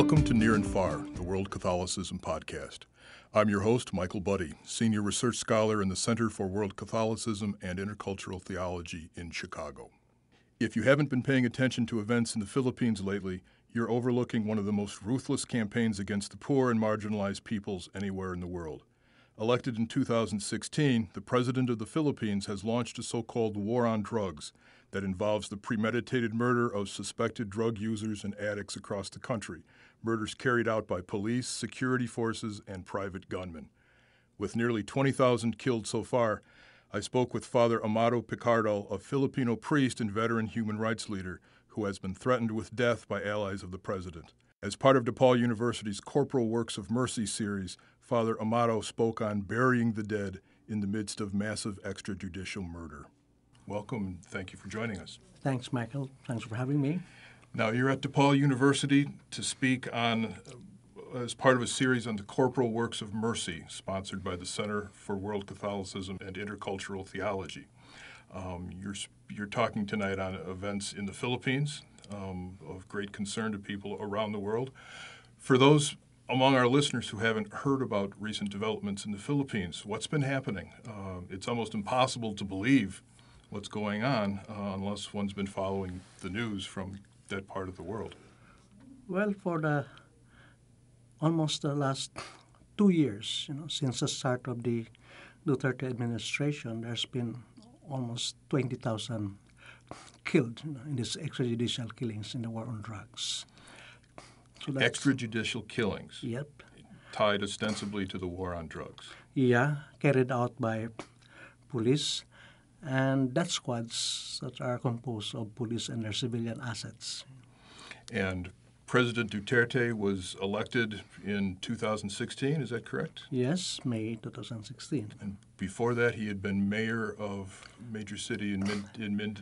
Welcome to Near and Far, the World Catholicism Podcast. I'm your host, Michael Buddy, Senior Research Scholar in the Center for World Catholicism and Intercultural Theology in Chicago. If you haven't been paying attention to events in the Philippines lately, you're overlooking one of the most ruthless campaigns against the poor and marginalized peoples anywhere in the world. Elected in 2016, the President of the Philippines has launched a so-called war on drugs that involves the premeditated murder of suspected drug users and addicts across the country, murders carried out by police, security forces, and private gunmen. With nearly 20,000 killed so far, I spoke with Father Amado Picardal, a Filipino priest and veteran human rights leader who has been threatened with death by allies of the president. As part of DePaul University's Corporal Works of Mercy series, Father Amado spoke on burying the dead in the midst of massive extrajudicial murder. Welcome, and thank you for joining us. Thanks, Michael. Thanks for having me. Now, you're at DePaul University to speak on, as part of a series on the Corporal Works of Mercy, sponsored by the Center for World Catholicism and Intercultural Theology. You're talking tonight on events in the Philippines of great concern to people around the world. For those among our listeners who haven't heard about recent developments in the Philippines, what's been happening? It's almost impossible to believe what's going on unless one's been following the news from that part of the world. Well, for almost the last 2 years, since the start of the Duterte administration, there's been almost 20,000 killed in these extrajudicial killings in the war on drugs. So Extrajudicial killings? Yep. Tied ostensibly to the war on drugs? Yeah, carried out by police and death squads that are composed of police and their civilian assets. And President Duterte was elected in 2016, is that correct? Yes, May 2016. And before that, he had been mayor of a major city in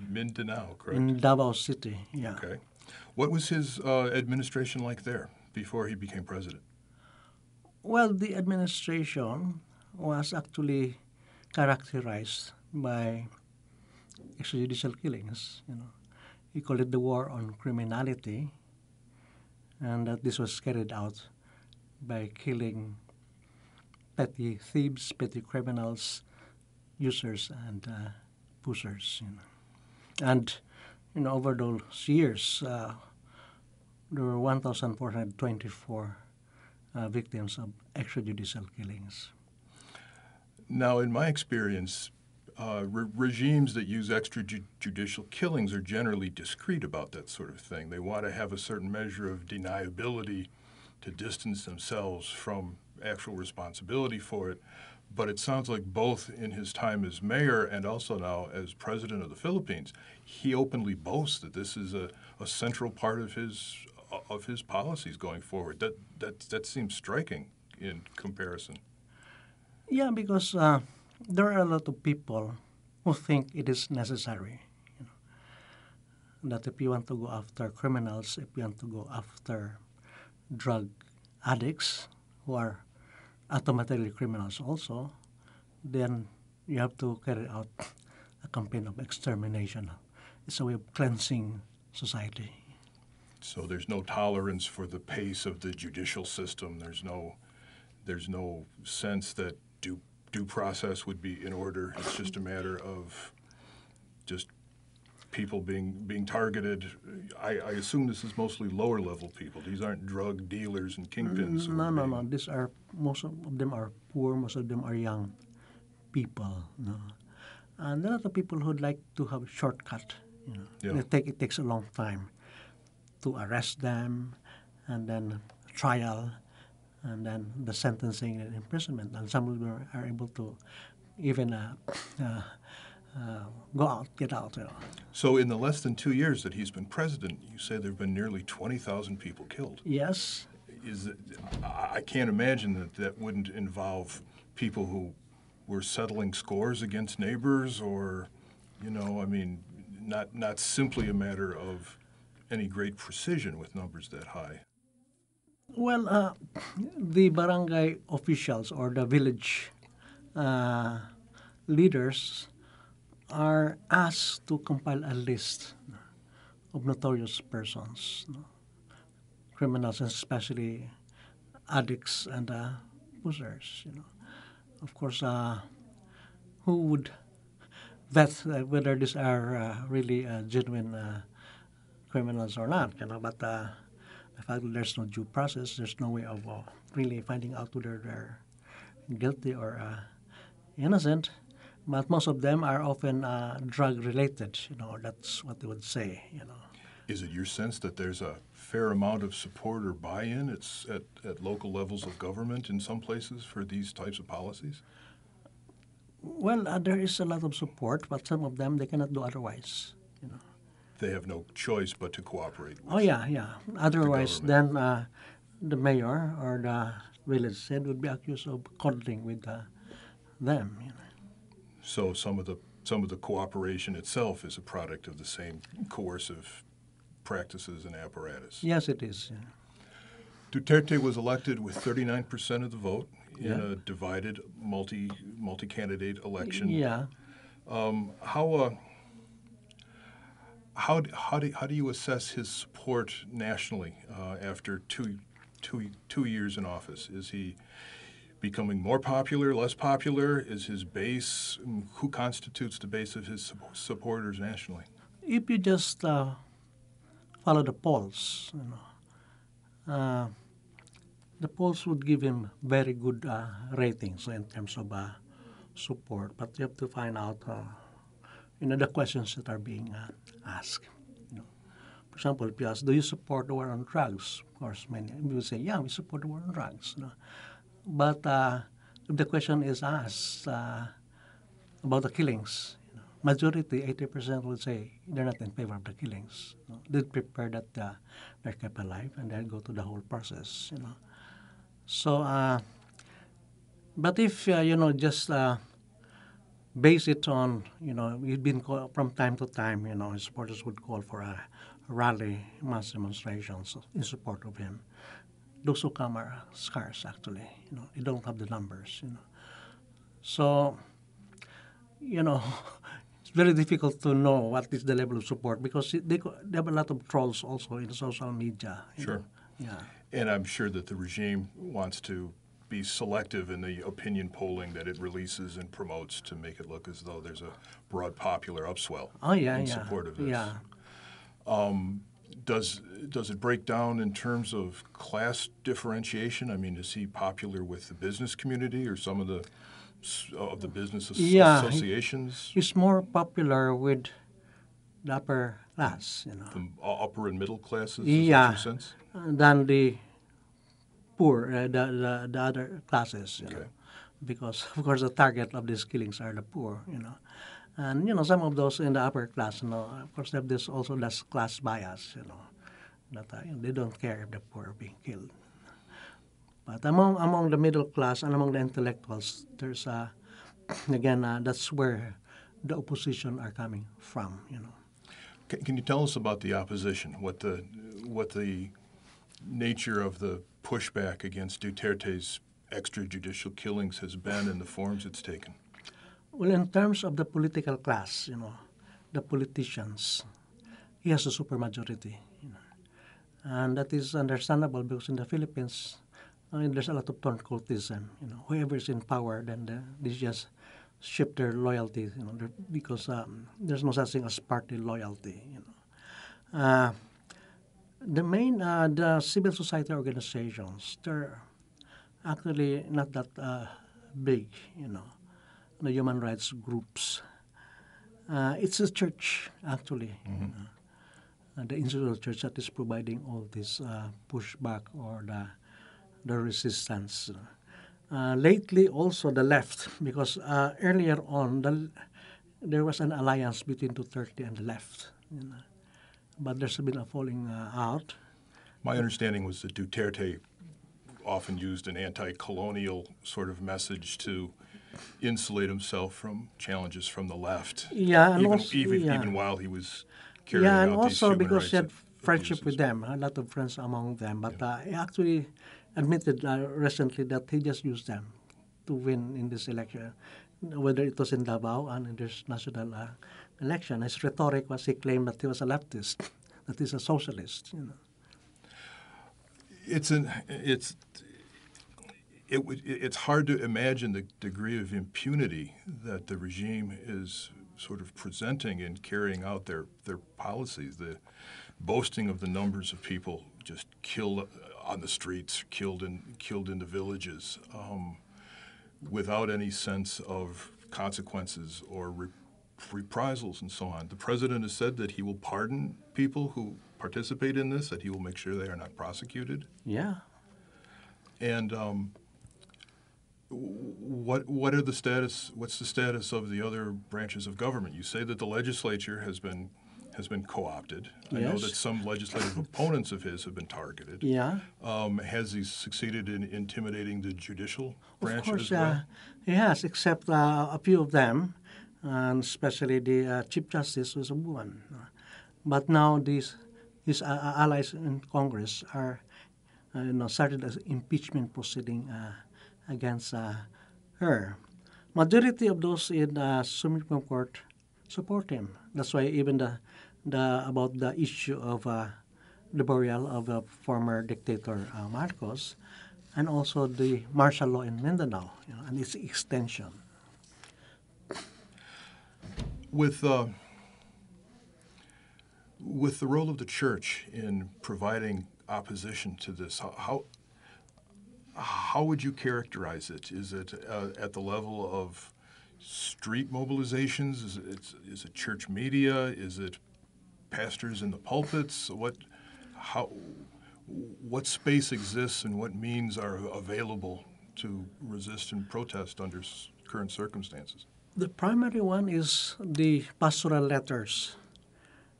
Mindanao, correct? In Davao City, yeah. Okay. What was his administration like there before he became president? Well, the administration was actually characterized by extrajudicial killings. He called it the war on criminality, and that this was carried out by killing petty thieves, petty criminals, users, and pushers. And over those years, there were 1,424 victims of extrajudicial killings. Now, in my experience, regimes that use extrajudicial killings are generally discreet about that sort of thing. They want to have a certain measure of deniability to distance themselves from actual responsibility for it. But it sounds like both in his time as mayor and also now as president of the Philippines, he openly boasts that this is a central part of his policies going forward. That seems striking in comparison. Yeah, because there are a lot of people who think it is necessary, that if you want to go after criminals, if you want to go after drug addicts who are automatically criminals also, then you have to carry out a campaign of extermination. It's a way of cleansing society. So there's no tolerance for the pace of the judicial system. There's no sense that due process would be in order. It's just a matter of just people being targeted. I assume this is mostly lower level people. These aren't drug dealers and kingpins. No. Most of them are poor. Most of them are young people. And there are the people who'd like to have a shortcut. Yeah. It takes a long time to arrest them, and then trial, and then the sentencing and imprisonment. And some of them are able to even get out. So in the less than 2 years that he's been president, you say there have been nearly 20,000 people killed. Yes. I can't imagine that wouldn't involve people who were settling scores against neighbors or, not simply a matter of any great precision with numbers that high. Well, the barangay officials or the village leaders are asked to compile a list of notorious persons, criminals, especially addicts and pushers. Of course, who would vet whether these are really genuine criminals or not? But the fact that there's no due process, there's no way of really finding out whether they're guilty or innocent. But most of them are often drug related. That's what they would say. Is it your sense that there's a fair amount of support or buy-in at local levels of government in some places for these types of policies? Well, there is a lot of support, but some of them, they cannot do otherwise. They have no choice but to cooperate with Oh, yeah. Otherwise, the then the mayor or the village head would be accused of coddling with them. So some of the cooperation itself is a product of the same coercive practices and apparatus. Yes, it is. Yeah. Duterte was elected with 39% of the vote in a divided multi-candidate election. Yeah. How do you assess his support nationally after two years in office? Is he becoming more popular, less popular? Is his base, who constitutes the base of his supporters nationally? If you just follow the polls, the polls would give him very good ratings in terms of support. But you have to find out, the questions that are being asked. For example, if you ask, do you support the war on drugs? Of course, many will say, yeah, we support the war on drugs. But if the question is asked about the killings, majority, 80% would say they're not in favor of the killings. They prepare that they're kept alive and then go to the whole process. So, but if just base it on we've been from time to time, supporters would call for a rally, mass demonstrations in support of him. Those who come are scarce, actually. They don't have the numbers. So, it's very difficult to know what is the level of support because they have a lot of trolls also in social media. Sure. Yeah. And I'm sure that the regime wants to be selective in the opinion polling that it releases and promotes to make it look as though there's a broad popular upswell in support of this. Yeah. Does it break down in terms of class differentiation? I mean, is he popular with the business community or some of the business associations? He's more popular with the upper class, The upper and middle classes, Yeah. is that your sense? Than the poor, the other classes, Okay. because of course the target of these killings are the poor, and some of those in the upper class, of course they have this class bias, that they don't care if the poor are being killed. But among the middle class and among the intellectuals, there's again that's where the opposition are coming from, Can you tell us about the opposition? What the nature of the pushback against Duterte's extrajudicial killings has been and the forms it's taken? Well, in terms of the political class, the politicians, he has a supermajority, and that is understandable because in the Philippines, there's a lot of turncoatism. Whoever is in power, then they just shift their loyalty, because there's no such thing as party loyalty. The civil society organizations, they're actually not that big, the human rights groups. It's a church, actually, the institutional church that is providing all this pushback or the resistance. Lately, also the left, because earlier on, there was an alliance between Duterte and the left, but there's been a falling out. My understanding was that Duterte often used an anti-colonial sort of message to insulate himself from challenges from the left. Yeah, and even while he was carrying out these and also human because rights he had friendship abuses. with them, a lot of friends among them. But he actually admitted recently that he just used them to win in this election, whether it was in Davao and in this national election. His rhetoric was he claimed that he was a leftist, that he's a socialist. It's hard to imagine the degree of impunity that the regime is sort of presenting in carrying out their policies. The boasting of the numbers of people just killed on the streets, killed in the villages, without any sense of consequences or reprisals and so on. The president has said that he will pardon people who participate in this, that he will make sure they are not prosecuted. Yeah. And what are the status? What's the status of the other branches of government? You say that the legislature has been co-opted. I know that some legislative opponents of his have been targeted. Yeah. Has he succeeded in intimidating the judicial branch Of course, as well? he has, except a few of them, and especially the Chief Justice was a woman. But now his allies in Congress are started an impeachment proceeding against her. Majority of those in the Supreme Court support him. That's why even about the issue of the burial of the former dictator Marcos, and also the martial law in Mindanao, and its extension. With the role of the church in providing opposition to this, how would you characterize it? Is it at the level of street mobilizations? Is it church media? Is it pastors in the pulpits? What space exists and what means are available to resist and protest under current circumstances? The primary one is the pastoral letters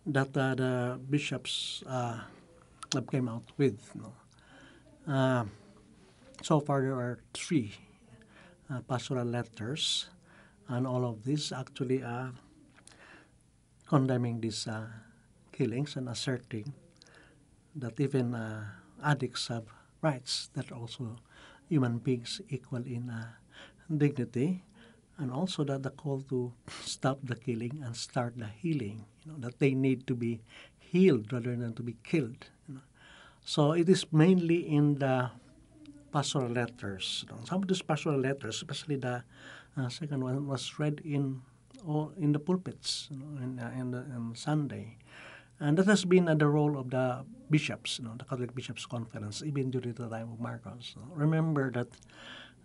that the bishops have came out with. So far, there are 3 pastoral letters, and all of these actually are condemning these killings and asserting that even addicts have rights, that are also human beings equal in dignity, and also that the call to stop the killing and start the healing, that they need to be healed rather than to be killed. So it is mainly in the pastoral letters. Some of these pastoral letters, especially the second one, was read in the pulpits on Sunday. And that has been the role of the bishops, the Catholic Bishops' Conference, even during the time of Marcos. Remember that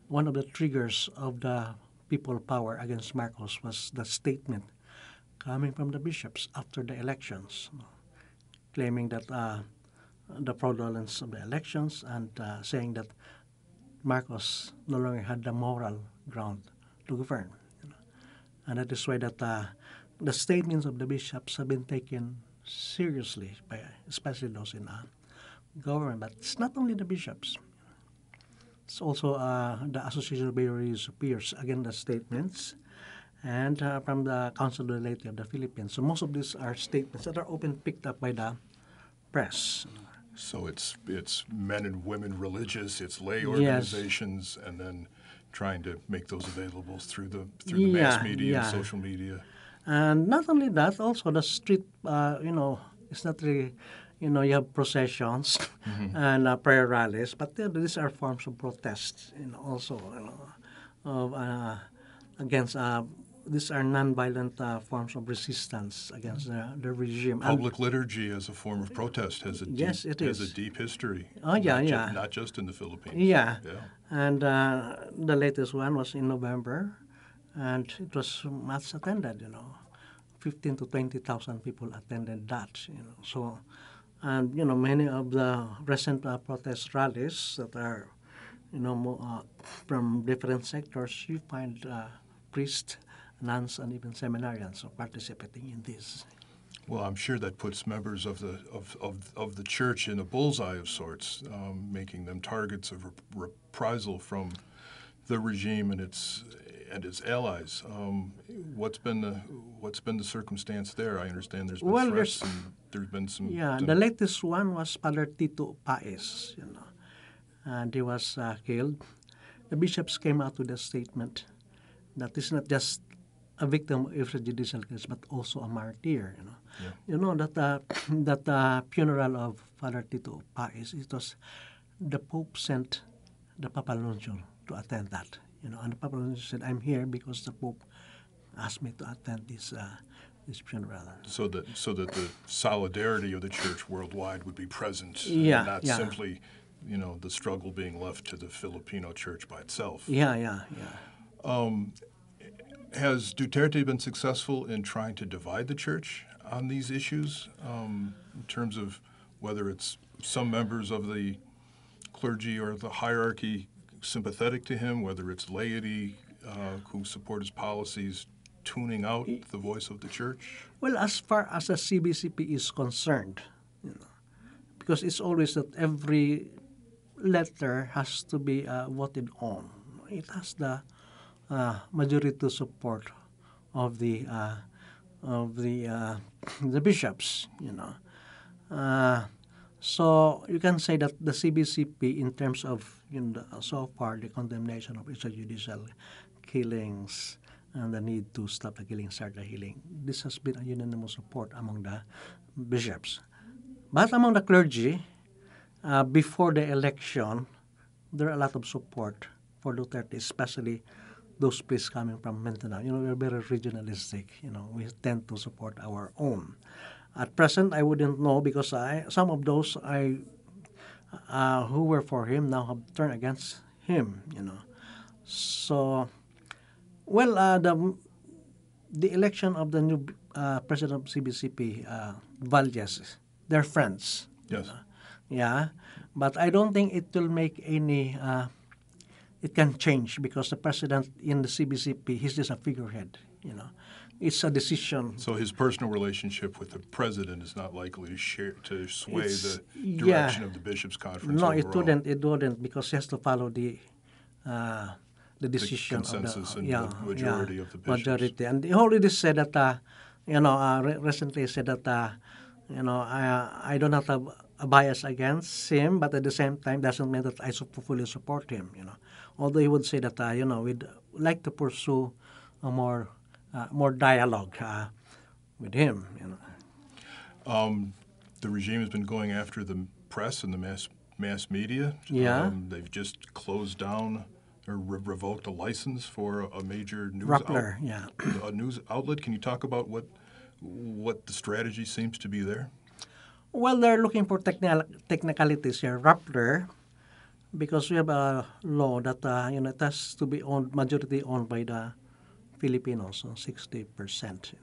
one of the triggers of the people power against Marcos was the statement coming from the bishops after the elections, claiming that the fraudulence of the elections and saying that Marcos no longer had the moral ground to govern. And that is why that the statements of the bishops have been taken seriously, by especially those in government. But it's not only the bishops. It's also the Association of Religious Superiors against the statements, and from the Council of the Laity of the Philippines. So most of these are statements that are often picked up by the press. So it's men and women religious, it's lay organizations, and then trying to make those available through the mass media and social media. And not only that, also the street, it's not really, you have processions and prayer rallies, but these are forms of protest, also, against, these are nonviolent forms of resistance against the regime. Public liturgy as a form of protest has a deep history. Oh, yeah, Not just in the Philippines. Yeah. And the latest one was in November, and it was much attended, 15 to 20,000 people attended that, So, and, many of the recent protest rallies that are, from different sectors, you find priests, nuns, and even seminarians participating in this. Well, I'm sure that puts members of the church in a bullseye of sorts, making them targets of reprisal from the regime and its allies. What's been the circumstance there? I understand there's been threats and there's been some. Yeah, the latest one was Father Tito Paez, and he was killed. The bishops came out with a statement that is not just a victim of extrajudicial case, but also a martyr. That the funeral of Father Tito Paez, it was the Pope sent the Papal Nuncio to attend that. And the Papal Nuncio said, "I'm here because the Pope asked me to attend this funeral." So that the solidarity of the church worldwide would be present, Yeah, and not yeah. simply, the struggle being left to the Filipino church by itself. Yeah. Has Duterte been successful in trying to divide the church on these issues, in terms of whether it's some members of the clergy or the hierarchy sympathetic to him, whether it's laity who support his policies, tuning out the voice of the church? Well, as far as the CBCP is concerned, because it's always that every letter has to be voted on. It has the majority support of the the bishops. So you can say that the CBCP, in terms of so far the condemnation of extrajudicial killings and the need to stop the killing, start the healing, this has been a unanimous support among the bishops. But among the clergy, before the election, there are a lot of support for Duterte, especially those priests coming from Mindanao. We're very regionalistic. We tend to support our own. At present, I wouldn't know because some of those who were for him now have turned against him. So, well, the election of the new president of CBCP, Valles, they're friends. Yes. Yeah, but I don't think it will make any. It can change because the president in the CBCP, he's just a figurehead. It's a decision. So his personal relationship with the president is not likely to sway the Yeah. direction of the bishops' conference. No, overall. it wouldn't because he has to follow the decision consensus of and the majority of the bishops. Majority, and he already said that. Recently said that. I do not have a bias against him, but at the same time doesn't mean that I fully support him. Although he would say that we'd like to pursue a more dialogue with him. The regime has been going after the press and the mass media. Yeah. They've just closed down or revoked a license for a major news Rappler, a news outlet. Can you talk about what the strategy seems to be there? Well, they're looking for technicalities here. Rappler, because we have a law that it has to be majority owned by the Filipinos, so 60%.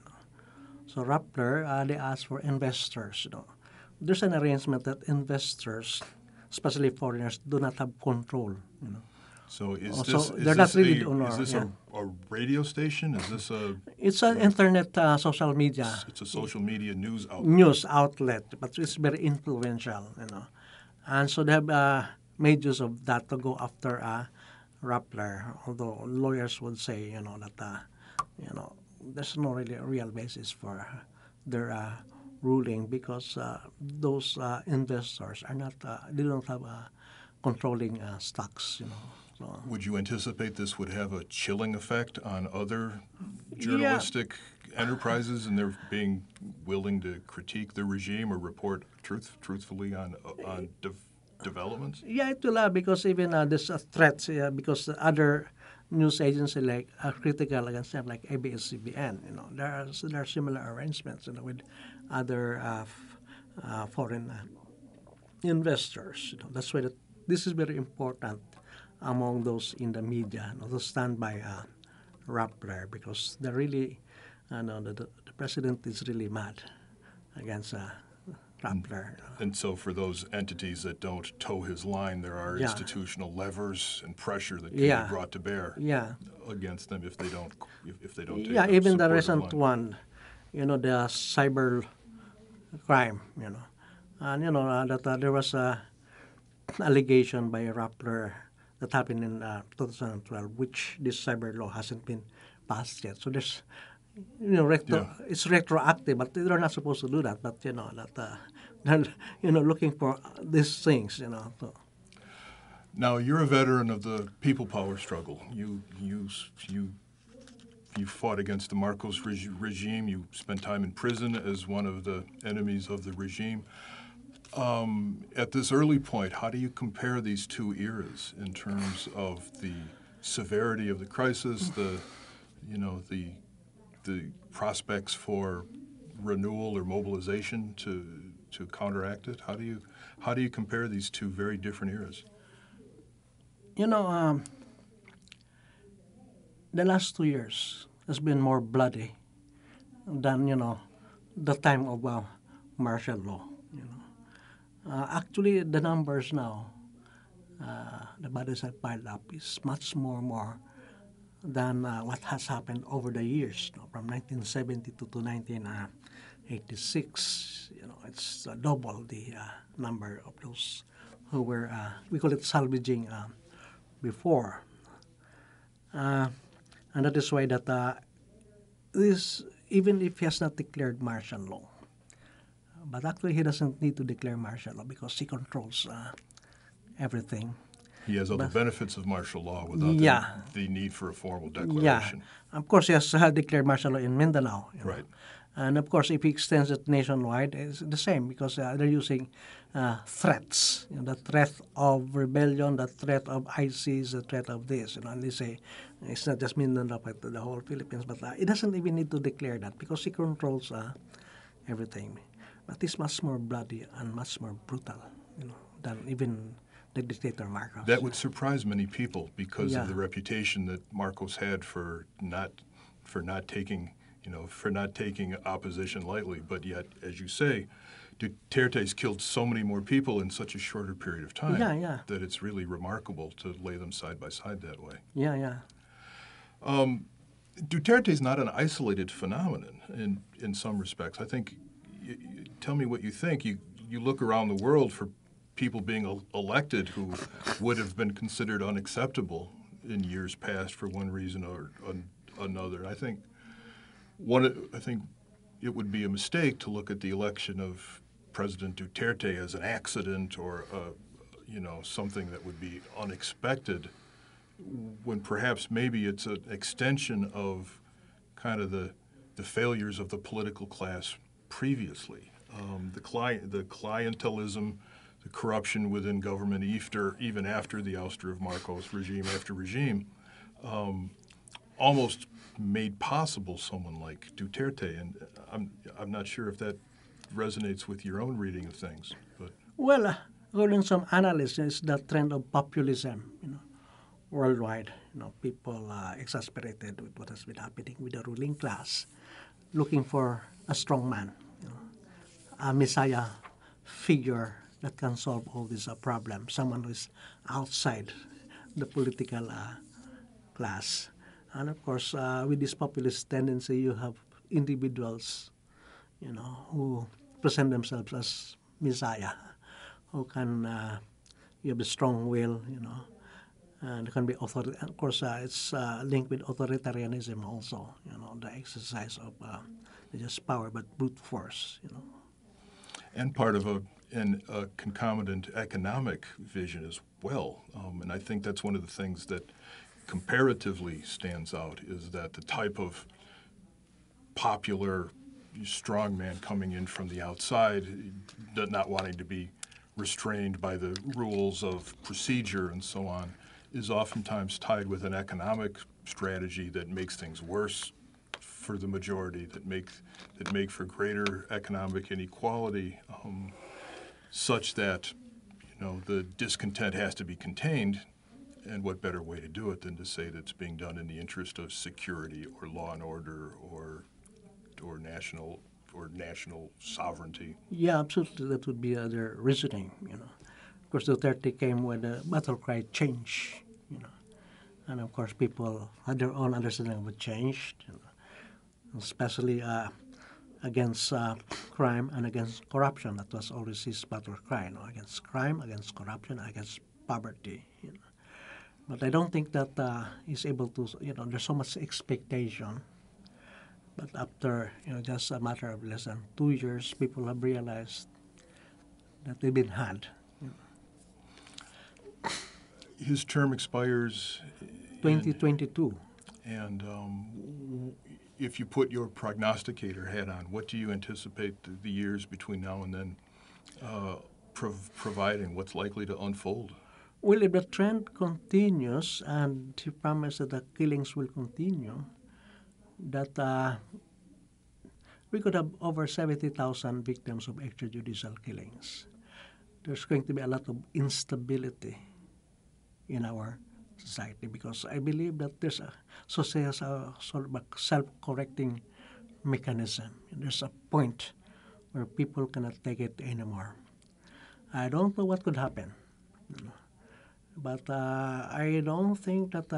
So Rappler, they ask for investors. There's an arrangement that investors, especially foreigners, do not have control. So is So this, they're not really the owner, is this a radio station? Is this a? It's an internet social media. It's a social media news outlet. News outlet, but it's very influential, And so they have made use of that to go after Rappler, although lawyers would say, that, there's no really real basis for their ruling because those investors are not, they don't have controlling stocks, So, Would you anticipate this would have a chilling effect on other journalistic enterprises and their being willing to critique the regime or report truthfully on developments? Yeah, it will because even there's threats because other news agencies are critical against them, like ABS-CBN. There are similar arrangements with other foreign investors. That's why this is very important among those in the media to stand by Rappler because they're really, the president is really mad against Rappler. And so for those entities that don't toe his line, there are institutional levers and pressure that can be brought to bear against them if they don't take Yeah, a even the supportive recent line. one, the cyber crime, and that there was a allegation by Rappler that happened in 2012, which this cyber law hasn't been passed yet. So there's, it's retroactive, but they're not supposed to do that. But they're looking for these things. So. Now you're a veteran of the people power struggle. You fought against the Marcos regime. You spent time in prison as one of the enemies of the regime. At this early point, how do you compare these two eras in terms of the severity of the crisis, the prospects for renewal or mobilization to counteract it? How do you compare these two very different eras? The last 2 years has been more bloody than the time of martial law. Actually, the numbers now, the bodies have piled up, is much more than what has happened over the years, from 1972 to 1986. It's double the number of those who were, we call it salvaging before. And that is why that this, even if he has not declared martial law, but actually he doesn't need to declare martial law because he controls everything. He has all the benefits of martial law without the need for a formal declaration. Yeah, of course he has declared martial law in Mindanao. Right. And of course, if he extends it nationwide, it's the same because they're using threats. The threat of rebellion, the threat of ISIS, the threat of this. And they say it's not just Mindanao, but the whole Philippines. But it doesn't even need to declare that because he controls everything. But it's much more bloody and much more brutal, than even the dictator Marcos. That would surprise many people because of the reputation that Marcos had for not taking opposition lightly. But yet, as you say, Duterte's killed so many more people in such a shorter period of time that it's really remarkable to lay them side by side that way. Duterte's not an isolated phenomenon in some respects. I think, tell me what you think. You look around the world for people being elected who would have been considered unacceptable in years past for one reason or another. I think it would be a mistake to look at the election of President Duterte as an accident or something that would be unexpected, when perhaps maybe it's an extension of kind of the failures of the political class previously. The clientelism, the corruption within government even after the ouster of Marcos, regime after regime, almost made possible someone like Duterte. And I'm not sure if that resonates with your own reading of things. But well, according to some analysts, it's the trend of populism, worldwide. People exasperated with what has been happening with the ruling class, looking for a strong man, a messiah figure that can solve all these problems, someone who is outside the political class. And of course, with this populist tendency, you have individuals, who present themselves as messiah, who can, you have a strong will, and can be authority. Of course, it's linked with authoritarianism also, the exercise of just power, but brute force, And part of a concomitant economic vision as well. And I think that's one of the things that comparatively stands out, is that the type of popular strong man coming in from the outside, not wanting to be restrained by the rules of procedure and so on, is oftentimes tied with an economic strategy that makes things worse for the majority, that make for greater economic inequality, such that the discontent has to be contained. And what better way to do it than to say that it's being done in the interest of security or law and order or national sovereignty? Yeah, absolutely. That would be their reasoning. Of course, Duterte came with a battle cry, change. And of course, people had their own understanding of change, especially against crime and against corruption. That was always his battle cry. Against crime, against corruption, against poverty. But I don't think that he's able to. There's so much expectation. But after just a matter of less than 2 years, people have realized that they've been had. His term expires 2022. And if you put your prognosticator hat on, what do you anticipate the years between now and then providing? What's likely to unfold? Well, if the trend continues and he promised that the killings will continue, that we could have over 70,000 victims of extrajudicial killings. There's going to be a lot of instability in our society because I believe that there's a sort of a self-correcting mechanism. There's a point where people cannot take it anymore. I don't know what could happen, but I don't think that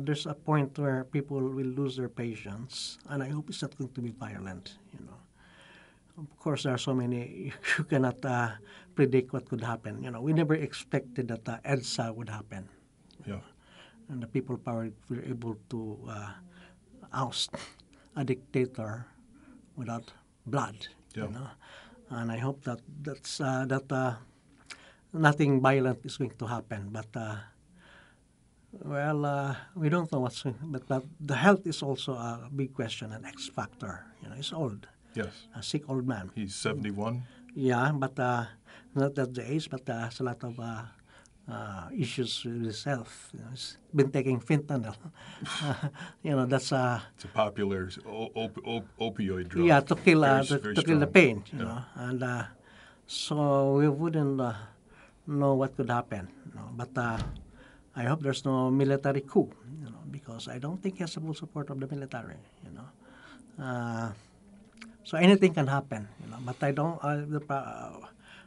there's a point where people will lose their patience, and I hope it's not going to be violent. Of course, there are so many you cannot predict what could happen. We never expected that EDSA would happen. Yeah. And the people power were able to oust a dictator without blood. Yeah. And I hope that nothing violent is going to happen. But we don't know what's going. But the health is also a big question, an X factor. He's old. Yes. A sick old man. He's 71. Yeah, but not at the age, but there's a lot of issues with his health. He's been taking fentanyl. That's It's a popular opioid drug. yeah, to kill Very to kill the strong. pain. Yeah. And so we wouldn't know what could happen. But I hope there's no military coup. Because I don't think he has the full support of the military. So anything can happen. But I don't.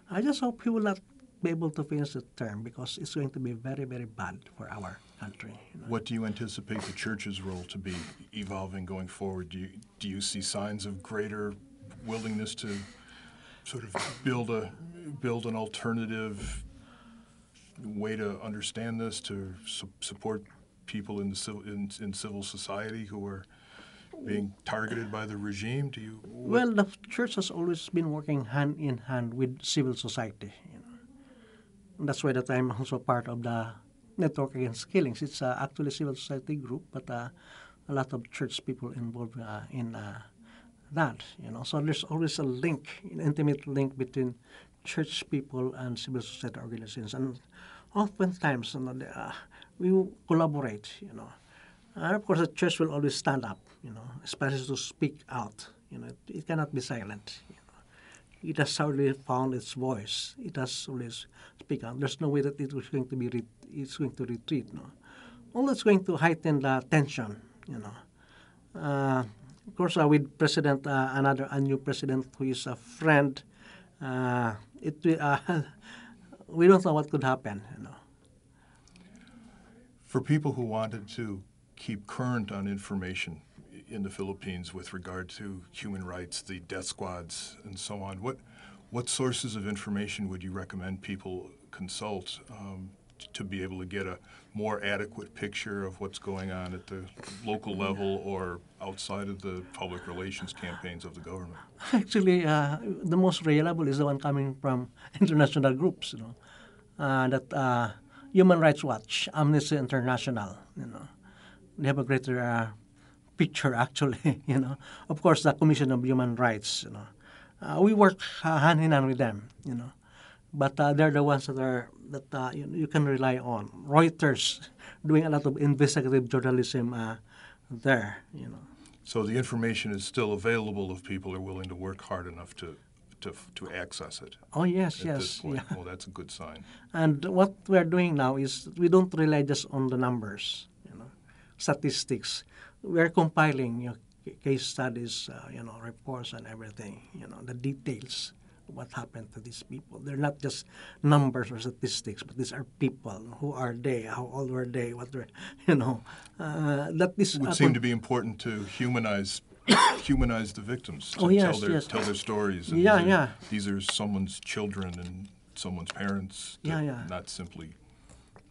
I just hope he will not be able to finish the term because it's going to be very, very bad for our country. What do you anticipate the church's role to be evolving going forward? Do you see signs of greater willingness to sort of build an alternative way to understand this, to support people in civil society who are being targeted by the regime? Well, the church has always been working hand in hand with civil society. That's why that I'm also part of the Network Against Killings. It's actually a civil society group, but a lot of church people involved in that. So there's always a link, an intimate link between church people and civil society organizations, and oftentimes we collaborate. And of course, the church will always stand up, especially to speak out. It cannot be silent. It has already found its voice. It has always speak out. There's no way that it was going to be it's going to retreat. All that's going to heighten the tension. Of course, with a new president who is a friend, we don't know what could happen. For people who wanted to keep current on information in the Philippines with regard to human rights, the death squads, and so on, what sources of information would you recommend people consult to be able to get a more adequate picture of what's going on at the local level or outside of the public relations campaigns of the government? Actually, the most reliable is the one coming from international groups. That Human Rights Watch, Amnesty International. They have a greater picture, actually. Of course, the Commission of Human Rights. We work hand in hand with them. But they're the ones that you can rely on. Reuters doing a lot of investigative journalism there. So the information is still available if people are willing to work hard enough to access it. Oh yes, at yes. this point. Yeah. Well, that's a good sign. And what we're doing now is we don't rely just on the numbers, statistics. We're compiling case studies, reports and everything, the details of what happened to these people. They're not just numbers or statistics, but these are people. Who are they? How old were they? What were, that this It would seem to be important to humanize the victims, to Oh, yes, tell their stories. And these are someone's children and someone's parents, not simply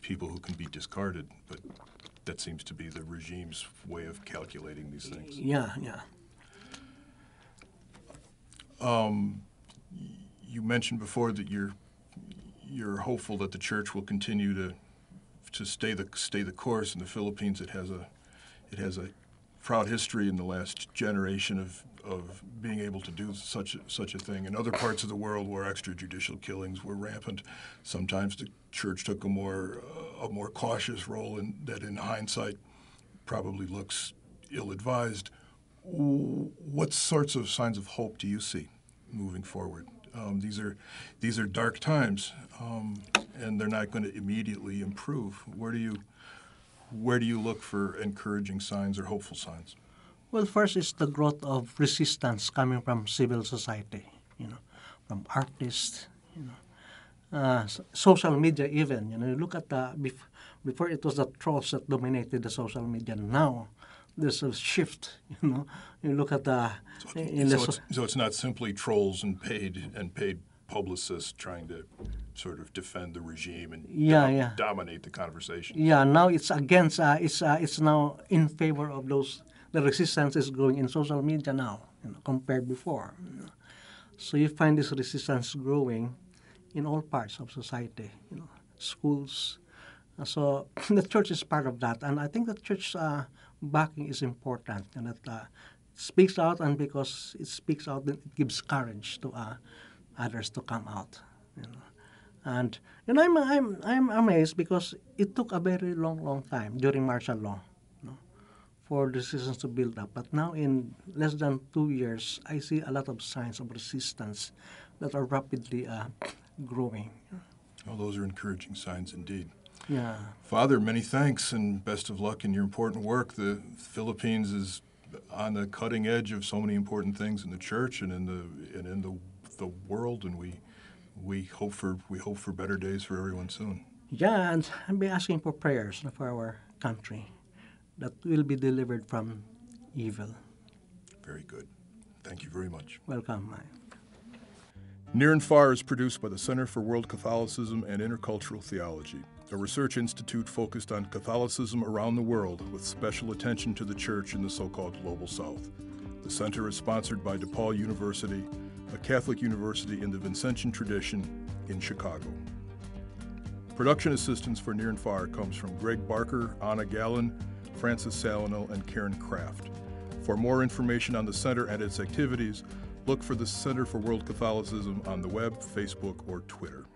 people who can be discarded, but that seems to be the regime's way of calculating these things. Yeah. You mentioned before that you're hopeful that the church will continue to stay the course in the Philippines. It has a proud history in the last generation of being able to do such a thing. In other parts of the world where extrajudicial killings were rampant, sometimes the church took a more cautious role, that in hindsight probably looks ill-advised. What sorts of signs of hope do you see moving forward? These are dark times, and they're not going to immediately improve. Where do you look for encouraging signs or hopeful signs? Well, first is the growth of resistance coming from civil society, from artists, social media even. You look at before it was the trolls that dominated the social media. Now there's a shift. You look at so it's not simply trolls and paid publicists trying to sort of defend the regime and dominate the conversation. Yeah, now it's against. It's now in favor of those. The resistance is growing in social media now, compared before. So you find this resistance growing in all parts of society, schools. So the church is part of that, and I think the church backing is important, and that speaks out, and because it speaks out, it gives courage to others to come out. And I'm amazed because it took a very long time during martial law, for the resistance to build up. But now in less than 2 years, I see a lot of signs of resistance that are rapidly growing. Oh, those are encouraging signs indeed. Yeah. Father, many thanks and best of luck in your important work. The Philippines is on the cutting edge of so many important things in the church and in the world, and we hope for better days for everyone soon. Yeah, and I'll be asking for prayers for our country, that will be delivered from evil. Very good. Thank you very much. Welcome. Near and Far is produced by the Center for World Catholicism and Intercultural Theology, a research institute focused on Catholicism around the world with special attention to the Church in the so-called Global South. The center is sponsored by DePaul University, a Catholic university in the Vincentian tradition in Chicago. Production assistance for Near and Far comes from Greg Barker, Anna Gallen, Francis Salino, and Karen Kraft. For more information on the center and its activities, look for the Center for World Catholicism on the web, Facebook, or Twitter.